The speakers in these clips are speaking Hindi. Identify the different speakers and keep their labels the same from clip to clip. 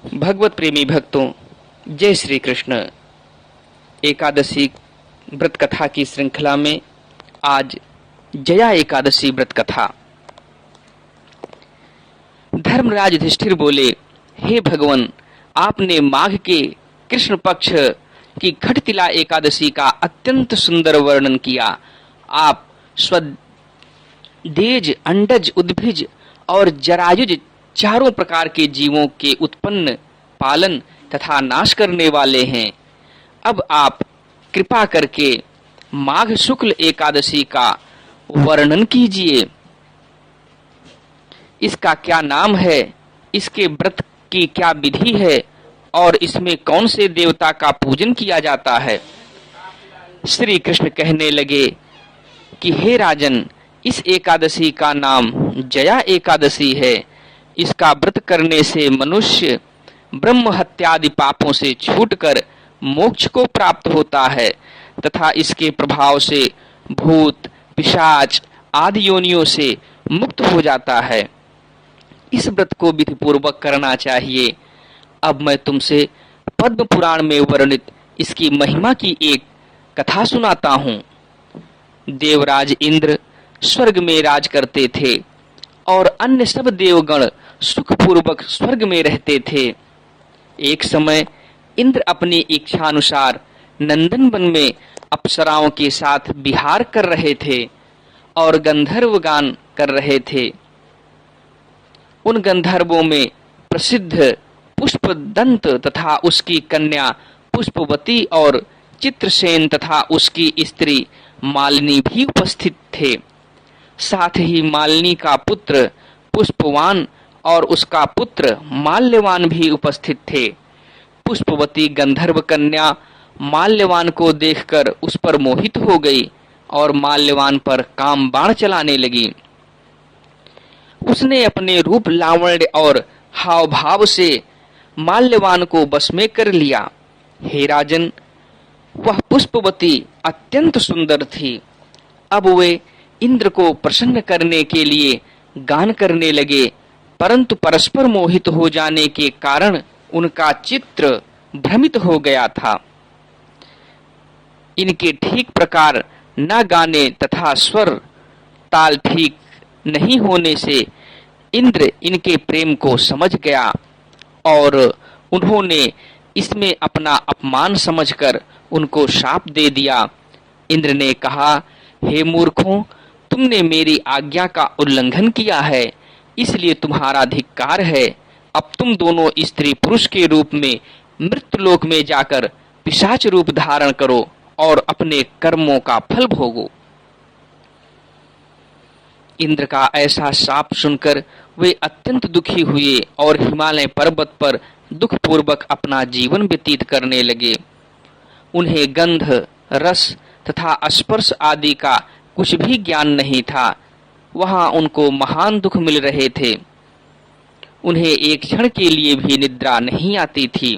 Speaker 1: भगवत प्रेमी भक्तों, जय श्री कृष्ण। एकादशी व्रत कथा की श्रृंखला में आज जया एकादशी व्रत कथा। धर्मराज युधिष्ठिर बोले, हे भगवान, आपने माघ के कृष्ण पक्ष की खटतिला एकादशी का अत्यंत सुंदर वर्णन किया। आप स्वदेज, अंडज, उद्भिज और जरायुज चारों प्रकार के जीवों के उत्पन्न, पालन तथा नाश करने वाले हैं। अब आप कृपा करके माघ शुक्ल एकादशी का वर्णन कीजिए। इसका क्या नाम है, इसके व्रत की क्या विधि है और इसमें कौन से देवता का पूजन किया जाता है। श्री कृष्ण कहने लगे कि हे राजन, इस एकादशी का नाम जया एकादशी है। इसका व्रत करने से मनुष्य ब्रह्म हत्यादि पापों से छूटकर मोक्ष को प्राप्त होता है तथा इसके प्रभाव से भूत, पिशाच आदि योनियों से मुक्त हो जाता है। इस व्रत को विधि पूर्वक करना चाहिए। अब मैं तुमसे पद्म पुराण में वर्णित इसकी महिमा की एक कथा सुनाता हूँ। देवराज इंद्र स्वर्ग में राज करते थे और अन्य सब देवगण सुखपूर्वक स्वर्ग में रहते थे। एक समय इंद्र अपनी इच्छानुसार नंदन वन में अप्सराओं के साथ विहार कर रहे थे और गंधर्व गान कर रहे थे। उन गंधर्वों में प्रसिद्ध पुष्पदंत तथा उसकी कन्या पुष्पवती और चित्रसेन तथा उसकी स्त्री मालिनी भी उपस्थित थे। साथ ही मालिनी का पुत्र पुष्पवान और उसका पुत्र माल्यवान भी उपस्थित थे। पुष्पवती गंधर्व कन्या माल्यवान को देखकर उस पर मोहित हो गई और माल्यवान पर काम बाण चलाने लगी। उसने अपने रूप, लावण्य और हाव भाव से माल्यवान को बस में कर लिया। हे राजन, वह पुष्पवती अत्यंत सुंदर थी। अब वे इंद्र को प्रसन्न करने के लिए गान करने लगे, परंतु परस्पर मोहित हो जाने के कारण उनका चित्र भ्रमित हो गया था। इनके ठीक प्रकार न गाने तथा स्वर ताल ठीक नहीं होने से इंद्र इनके प्रेम को समझ गया और उन्होंने इसमें अपना अपमान समझकर उनको शाप दे दिया। इंद्र ने कहा, हे मूर्खों, तुमने मेरी आज्ञा का उल्लंघन किया है, इसलिए तुम्हारा धिक्कार है। अब तुम दोनों स्त्री पुरुष के रूप में मृत्युलोक में जाकर पिशाच रूप धारण करो और अपने कर्मों का फल भोगो। इंद्र का ऐसा शाप सुनकर वे अत्यंत दुखी हुए और हिमालय पर्वत पर दुखपूर्वक अपना जीवन व्यतीत करने लगे। उन्हें गंध, रस तथा स्पर्श आदि का कुछ भी ज्ञान नहीं था। वहां उनको महान दुख मिल रहे थे। उन्हें एक क्षण के लिए भी निद्रा नहीं आती थी।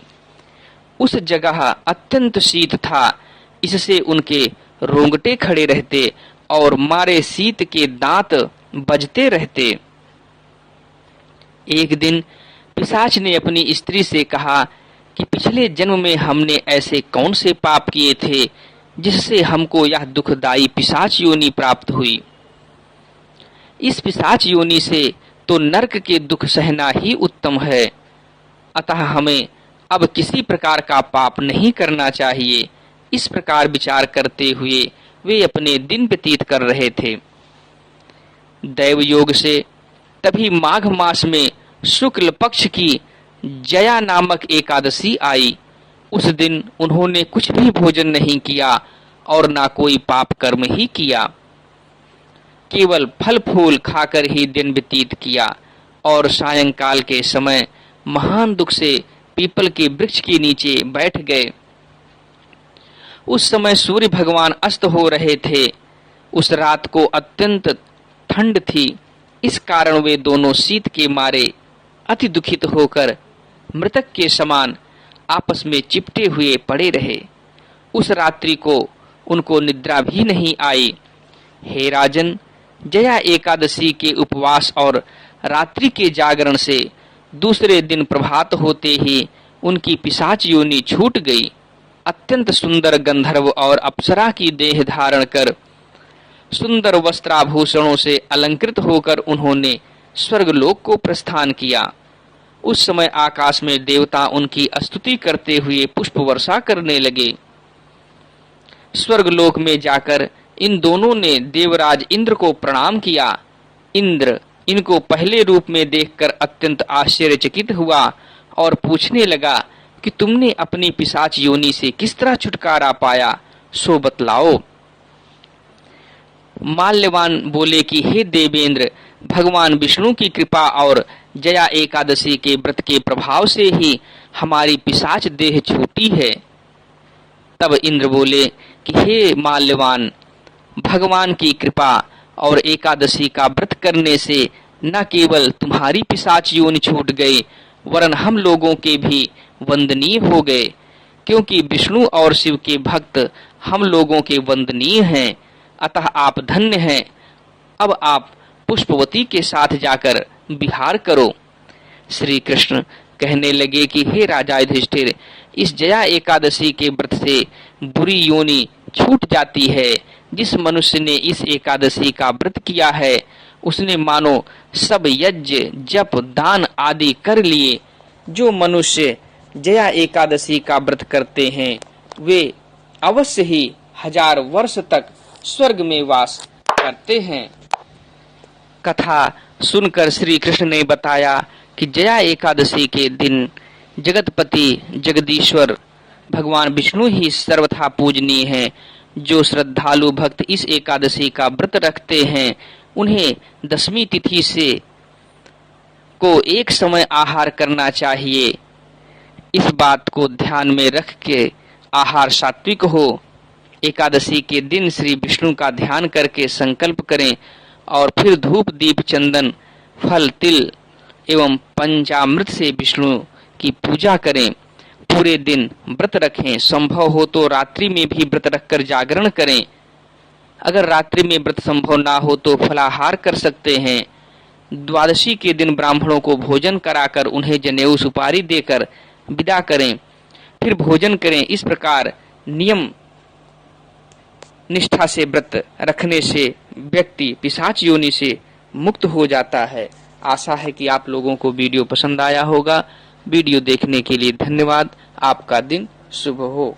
Speaker 1: उस जगह अत्यंत शीत था, इससे उनके रोंगटे खड़े रहते और मारे शीत के दांत बजते रहते। एक दिन पिशाच ने अपनी स्त्री से कहा कि पिछले जन्म में हमने ऐसे कौन से पाप किए थे जिससे हमको यह दुखदायी पिशाच योनि प्राप्त हुई। इस पिशाच योनि से तो नरक के दुख सहना ही उत्तम है, अतः हमें अब किसी प्रकार का पाप नहीं करना चाहिए। इस प्रकार विचार करते हुए वे अपने दिन व्यतीत कर रहे थे। दैव योग से तभी माघ मास में शुक्ल पक्ष की जया नामक एकादशी आई। उस दिन उन्होंने कुछ भी भोजन नहीं किया और ना कोई पाप कर्म ही किया, केवल फल फूल खाकर ही दिन व्यतीत किया और सायंकाल के समय महान दुख से पीपल के वृक्ष के नीचे बैठ गए। उस समय सूर्य भगवान अस्त हो रहे थे। उस रात को अत्यंत ठंड थी, इस कारण वे दोनों शीत के मारे अति दुखित होकर मृतक के समान आपस में चिपटे हुए पड़े रहे। उस रात्रि को उनको निद्रा भी नहीं आई। हे राजन, जया एकादशी के उपवास और रात्रि के जागरण से दूसरे दिन प्रभात होते ही उनकी पिशाच योनि छूट गई। अत्यंत सुंदर गंधर्व और अप्सरा की देह धारण कर सुंदर वस्त्राभूषणों से अलंकृत होकर उन्होंने स्वर्गलोक को प्रस्थान किया। उस समय आकाश में देवता उनकी स्तुति करते हुए पुष्प वर्षा करने लगे। स्वर्गलोक में जाकर इन दोनों ने देवराज इंद्र को प्रणाम किया। इंद्र इनको पहले रूप में देखकर अत्यंत आश्चर्यचकित हुआ और पूछने लगा कि तुमने अपनी पिशाच योनि से किस तरह छुटकारा पाया, सो बतलाओ। माल्यवान बोले कि हे देवेंद्र, भगवान विष्णु की कृपा और जया एकादशी के व्रत के प्रभाव से ही हमारी पिशाच देह छूटी है। तब इंद्र बोले कि हे माल्यवान, भगवान की कृपा और एकादशी का व्रत करने से न केवल तुम्हारी पिशाच योनि छूट गई, वरन हम लोगों के भी वंदनीय हो गए, क्योंकि विष्णु और शिव के भक्त हम लोगों के वंदनीय हैं। अतः आप धन्य हैं। अब आप पुष्पवती के साथ जाकर विहार करो। श्री कृष्ण कहने लगे कि हे राजा युधिष्ठिर, इस जया एकादशी के व्रत से बुरी योनि छूट जाती है। जिस मनुष्य ने इस एकादशी का व्रत किया है, उसने मानो सब यज्ञ जप दान आदि कर लिए। जो मनुष्य जया एकादशी का व्रत करते हैं, वे अवश्य ही 1000 वर्ष तक स्वर्ग में वास करते हैं। कथा सुनकर श्री कृष्ण ने बताया कि जया एकादशी के दिन जगतपति जगदीश्वर भगवान विष्णु ही सर्वथा पूजनीय हैं। जो श्रद्धालु भक्त इस एकादशी का व्रत रखते हैं, उन्हें दशमी तिथि से को एक समय आहार करना चाहिए। इस बात को ध्यान में रख के आहार सात्विक हो। एकादशी के दिन श्री विष्णु का ध्यान करके संकल्प करें और फिर धूप दीप चंदन फल तिल एवं पंचामृत से विष्णु की पूजा करें। पूरे दिन व्रत रखें। संभव हो तो रात्रि में भी व्रत रखकर जागरण करें। अगर रात्रि में व्रत संभव ना हो तो फलाहार कर सकते हैं। द्वादशी के दिन ब्राह्मणों को भोजन कराकर उन्हें जनेऊ सुपारी देकर विदा करें, फिर भोजन करें। इस प्रकार नियम निष्ठा से व्रत रखने से व्यक्ति पिशाच योनि से मुक्त हो जाता है। आशा है कि आप लोगों को वीडियो पसंद आया होगा। वीडियो देखने के लिए धन्यवाद। आपका दिन शुभ हो।